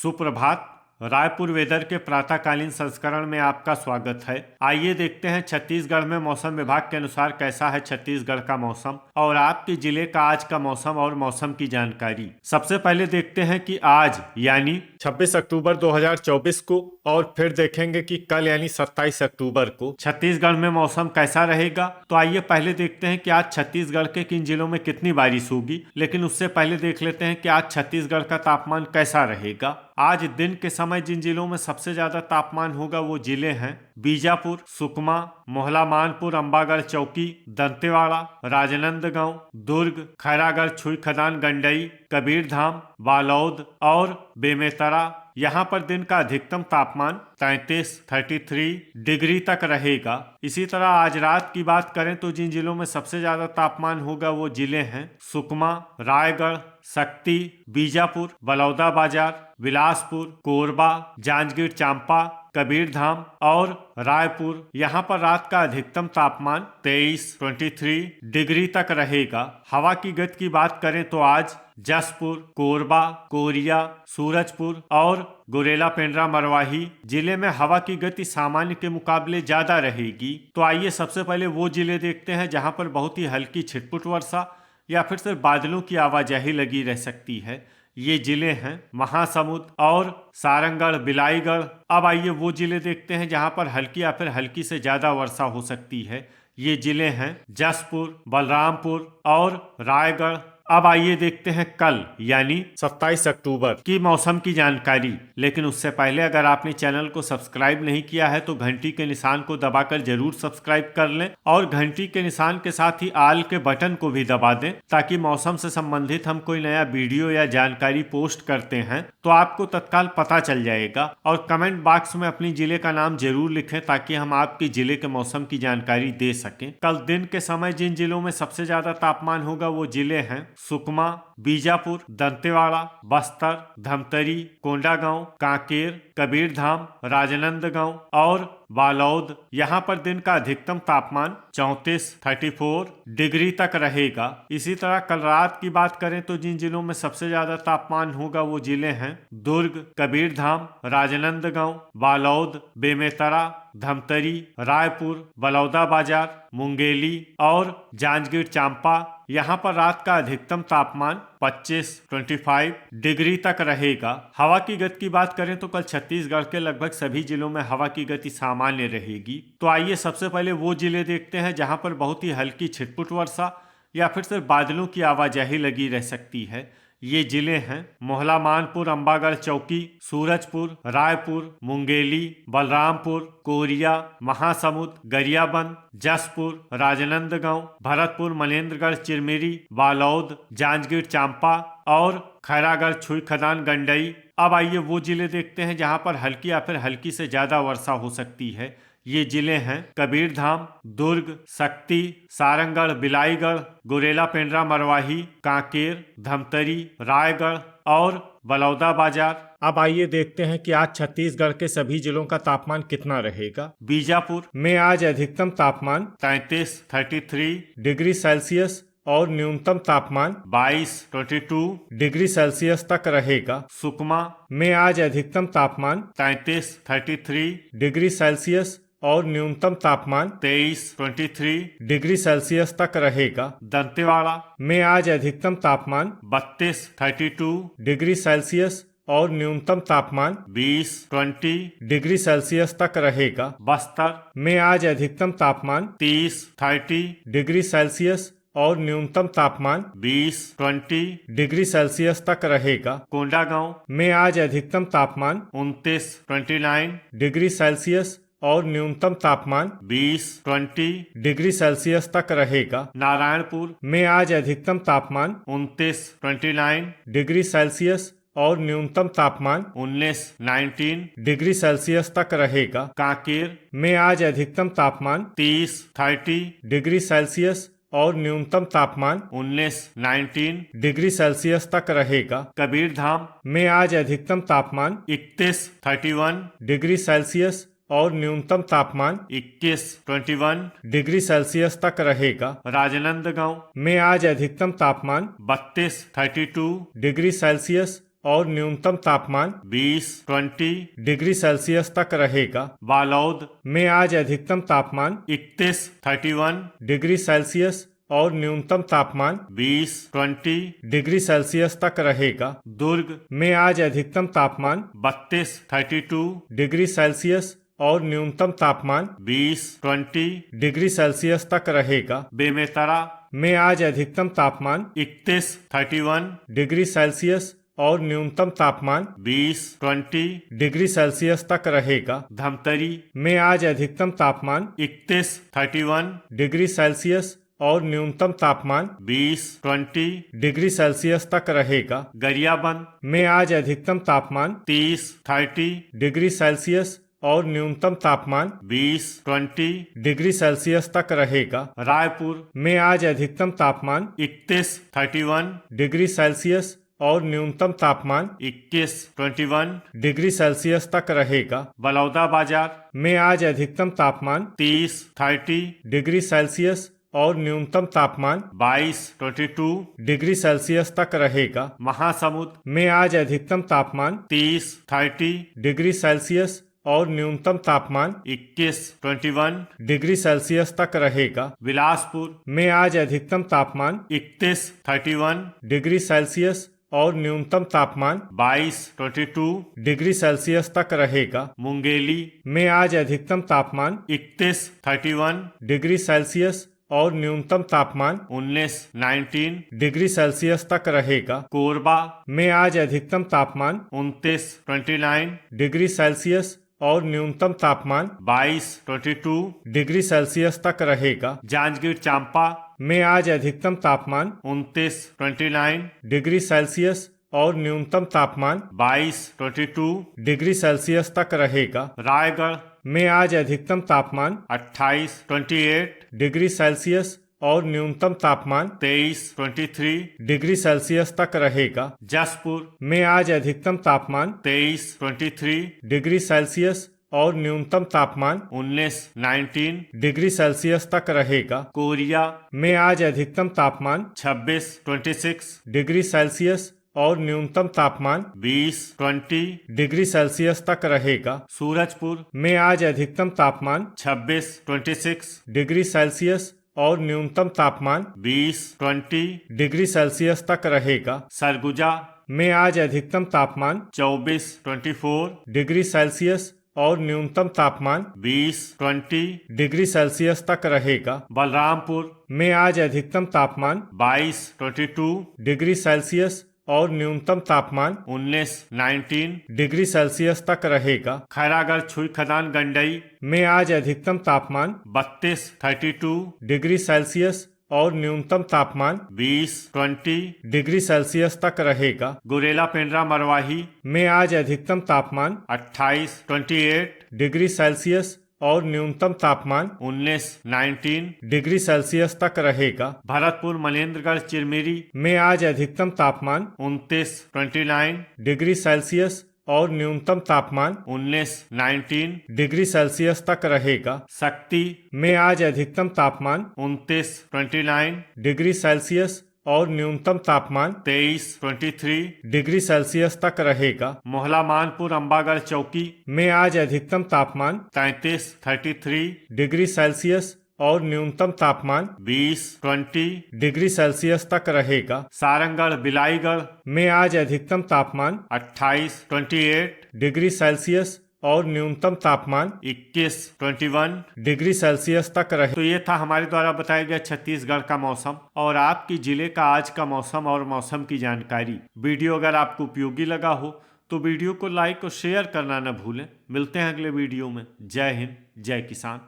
सुप्रभात। रायपुर वेदर के प्रातःकालीन संस्करण में आपका स्वागत है। आइए देखते हैं छत्तीसगढ़ में मौसम विभाग के अनुसार कैसा है छत्तीसगढ़ का मौसम और आपके जिले का आज का मौसम और मौसम की जानकारी। सबसे पहले देखते हैं कि आज यानी 26 अक्टूबर 2024 को और फिर देखेंगे कि कल यानी 27 अक्टूबर को छत्तीसगढ़ में मौसम कैसा रहेगा। तो आइए पहले देखते हैं कि आज छत्तीसगढ़ के किन जिलों में कितनी बारिश होगी, लेकिन उससे पहले देख लेते हैं कि आज छत्तीसगढ़ का तापमान कैसा रहेगा। आज दिन के समय जिन जिलों में सबसे ज्यादा तापमान होगा वो जिले हैं बीजापुर, सुकमा, मोहला मानपुर, अंबागढ़ चौकी, दंतेवाड़ा, राजनांदगांव, दुर्ग, खैरागढ़, छुईखदान, गंडई, कबीरधाम, बालोद और बेमेतरा। यहाँ पर दिन का अधिकतम तापमान 33 डिग्री तक रहेगा। इसी तरह आज रात की बात करें तो जिन जिलों में सबसे ज्यादा तापमान होगा वो जिले हैं सुकमा, रायगढ़, शक्ति, बीजापुर, बलौदाबाजार, बिलासपुर, कोरबा, जांजगीर चांपा, कबीरधाम और रायपुर। यहाँ पर रात का अधिकतम तापमान 23 डिग्री तक रहेगा। हवा की गति की बात करें तो आज जसपुर, कोरबा, कोरिया, सूरजपुर और गुरेला पेंड्रा मरवाही जिले में हवा की गति सामान्य के मुकाबले ज्यादा रहेगी। तो आइए सबसे पहले वो जिले देखते हैं जहां पर बहुत ही हल्की छिटपुट वर्षा या फिर सिर्फ बादलों की आवाजाही लगी रह सकती है। ये जिले हैं महासमुंद और सारंगढ़, बिलाईगढ़। अब आइए वो जिले देखते हैं जहां पर हल्की या फिर हल्की से ज्यादा वर्षा हो सकती है। ये जिले हैं जसपुर, बलरामपुर और रायगढ़। अब आइए देखते हैं कल यानी 27 अक्टूबर की मौसम की जानकारी। लेकिन उससे पहले अगर आपने चैनल को सब्सक्राइब नहीं किया है तो घंटी के निशान को दबाकर जरूर सब्सक्राइब कर लें और घंटी के निशान के साथ ही आल के बटन को भी दबा दें ताकि मौसम से संबंधित हम कोई नया वीडियो या जानकारी पोस्ट करते हैं तो आपको तत्काल पता चल जाएगा। और कमेंट बॉक्स में अपनी जिले का नाम जरूर लिखें ताकि हम आपके जिले के मौसम की जानकारी दे सकें। कल दिन के समय जिन जिलों में सबसे ज्यादा तापमान होगा वो जिले हैं सुकमा, बीजापुर, दंतेवाड़ा, बस्तर, धमतरी, कोंडागांव, कांकेर, कबीरधाम, राजनांदगांव और बालोद। यहाँ पर दिन का अधिकतम तापमान 34 डिग्री तक रहेगा। इसी तरह कल रात की बात करें तो जिन जिलों में सबसे ज्यादा तापमान होगा वो जिले हैं दुर्ग, कबीरधाम, राजनांदगांव, बालोद, बेमेतरा, धमतरी, रायपुर, बलौदाबाजार, मुंगेली और जांजगीर चांपा। यहाँ पर रात का अधिकतम तापमान 25 डिग्री तक रहेगा। हवा की गति की बात करें तो कल छत्तीसगढ़ के लगभग सभी जिलों में हवा की गति सामान्य रहेगी। तो आइए सबसे पहले वो जिले देखते हैं जहां पर बहुत ही हल्की छिटपुट वर्षा या फिर सिर्फ बादलों की आवाजाही लगी रह सकती है। ये जिले हैं मोहला मानपुर, अंबागढ़ चौकी, सूरजपुर, रायपुर, मुंगेली, बलरामपुर, कोरिया, महासमुंद, गरियाबंद, जसपुर, राजनांदगांव, भरतपुर, मनेन्द्रगढ़, चिरमिरी, बालोद, जांजगीर चांपा और खैरागढ़, छुईखदान, गंडई। अब आइए वो जिले देखते हैं जहां पर हल्की या फिर हल्की से ज्यादा वर्षा हो सकती है। ये जिले हैं कबीरधाम, दुर्ग, शक्ति, सारंगढ़, बिलाईगढ़, गुरेला पेंड्रा मरवाही, कांकेर, धमतरी, रायगढ़ और बलौदाबाजार। अब आइए देखते हैं कि आज छत्तीसगढ़ के सभी जिलों का तापमान कितना रहेगा। बीजापुर में आज अधिकतम तापमान 33 डिग्री सेल्सियस और न्यूनतम तापमान 22 डिग्री सेल्सियस तक रहेगा। सुकमा में आज अधिकतम तापमान 33 डिग्री सेल्सियस और न्यूनतम तापमान 23 डिग्री सेल्सियस तक रहेगा। दंतेवाड़ा में आज अधिकतम तापमान 32 डिग्री सेल्सियस और न्यूनतम तापमान 20 डिग्री सेल्सियस तक रहेगा। बस्तर में आज अधिकतम तापमान 30 डिग्री सेल्सियस और न्यूनतम तापमान 20 डिग्री सेल्सियस तक रहेगा। कोंडागांव में आज अधिकतम तापमान 29 डिग्री सेल्सियस और न्यूनतम तापमान 20 डिग्री सेल्सियस तक रहेगा। नारायणपुर में आज अधिकतम तापमान 29 डिग्री सेल्सियस और न्यूनतम तापमान 19 डिग्री सेल्सियस तक रहेगा। कांकेर में आज अधिकतम तापमान 30 डिग्री सेल्सियस और न्यूनतम तापमान 19 डिग्री सेल्सियस तक रहेगा। कबीरधाम में आज अधिकतम तापमान 31 डिग्री सेल्सियस और न्यूनतम तापमान 21 डिग्री सेल्सियस तक रहेगा। राजनांदगांव में आज अधिकतम तापमान 32 डिग्री सेल्सियस और न्यूनतम तापमान 20 डिग्री सेल्सियस तक रहेगा। बालौद में आज अधिकतम तापमान 31 डिग्री सेल्सियस और न्यूनतम तापमान 20 डिग्री सेल्सियस तक रहेगा। दुर्ग में आज अधिकतम तापमान 32 डिग्री सेल्सियस और न्यूनतम तापमान 20 डिग्री सेल्सियस तक रहेगा। बेमेतरा में आज अधिकतम तापमान 31 डिग्री सेल्सियस और न्यूनतम तापमान 20 डिग्री सेल्सियस तक रहेगा। धमतरी में आज अधिकतम तापमान 31 डिग्री सेल्सियस और न्यूनतम तापमान 20 डिग्री सेल्सियस तक रहेगा। गरियाबंद में आज अधिकतम तापमान 30 डिग्री सेल्सियस और न्यूनतम तापमान 20 डिग्री सेल्सियस तक रहेगा। रायपुर में आज अधिकतम तापमान 31 डिग्री सेल्सियस और न्यूनतम तापमान 21 डिग्री सेल्सियस तक रहेगा। बलौदाबाजार में आज अधिकतम तापमान 30 डिग्री सेल्सियस और न्यूनतम तापमान 22 डिग्री सेल्सियस तक रहेगा। महासमुंद में आज अधिकतम तापमान 30 डिग्री सेल्सियस और न्यूनतम तापमान 21 डिग्री सेल्सियस तक रहेगा। बिलासपुर में आज अधिकतम तापमान 31 डिग्री सेल्सियस और न्यूनतम तापमान 22 डिग्री सेल्सियस तक रहेगा। मुंगेली में आज अधिकतम तापमान 31 डिग्री सेल्सियस और न्यूनतम तापमान 19 डिग्री सेल्सियस तक रहेगा। कोरबा में आज अधिकतम तापमान 29 डिग्री सेल्सियस और न्यूनतम तापमान 22 डिग्री सेल्सियस तक रहेगा। जांजगीर चांपा में आज अधिकतम तापमान 29 डिग्री सेल्सियस और न्यूनतम तापमान 22 डिग्री सेल्सियस तक रहेगा। रायगढ़ में आज अधिकतम तापमान 28 डिग्री सेल्सियस और न्यूनतम तापमान 23 डिग्री सेल्सियस तक रहेगा। जसपुर में आज अधिकतम तापमान 23 डिग्री सेल्सियस और न्यूनतम तापमान 19 डिग्री सेल्सियस तक रहेगा। कोरिया में आज अधिकतम तापमान 26 डिग्री सेल्सियस और न्यूनतम तापमान 20 डिग्री सेल्सियस तक रहेगा। सूरजपुर में आज अधिकतम तापमान 26 डिग्री सेल्सियस और न्यूनतम तापमान 20 डिग्री सेल्सियस तक रहेगा। सरगुजा में आज अधिकतम तापमान 24 डिग्री सेल्सियस और न्यूनतम तापमान 20 डिग्री सेल्सियस तक रहेगा। बलरामपुर में आज अधिकतम तापमान 22 डिग्री सेल्सियस और न्यूनतम तापमान 19 डिग्री सेल्सियस तक रहेगा। खैरागढ़ छुई खदान गंडई में आज अधिकतम तापमान 32 डिग्री सेल्सियस और न्यूनतम तापमान 20 डिग्री सेल्सियस तक रहेगा। गुरेला पेंड्रा मरवाही में आज अधिकतम तापमान 28 डिग्री सेल्सियस और न्यूनतम तापमान 19 डिग्री सेल्सियस तक रहेगा। भरतपुर मनेन्द्रगढ़ चिरमिरी में आज अधिकतम तापमान 29 डिग्री सेल्सियस और न्यूनतम तापमान 19 डिग्री सेल्सियस तक रहेगा। शक्ति में आज अधिकतम तापमान 29 डिग्री सेल्सियस और न्यूनतम तापमान 23 डिग्री सेल्सियस तक रहेगा। मोहला मानपुर अम्बागढ़ चौकी में आज अधिकतम तापमान 33 डिग्री सेल्सियस और न्यूनतम तापमान 20 डिग्री सेल्सियस तक रहेगा। सारंगढ़ बिलाईगढ़ में आज अधिकतम तापमान 28 डिग्री सेल्सियस और न्यूनतम तापमान 21 डिग्री सेल्सियस तक रहे। तो ये था हमारे द्वारा बताया गया छत्तीसगढ़ का मौसम और आपकी जिले का आज का मौसम और मौसम की जानकारी। वीडियो अगर आपको उपयोगी लगा हो तो वीडियो को लाइक और शेयर करना न भूलें। मिलते हैं अगले वीडियो में। जय हिंद, जय किसान।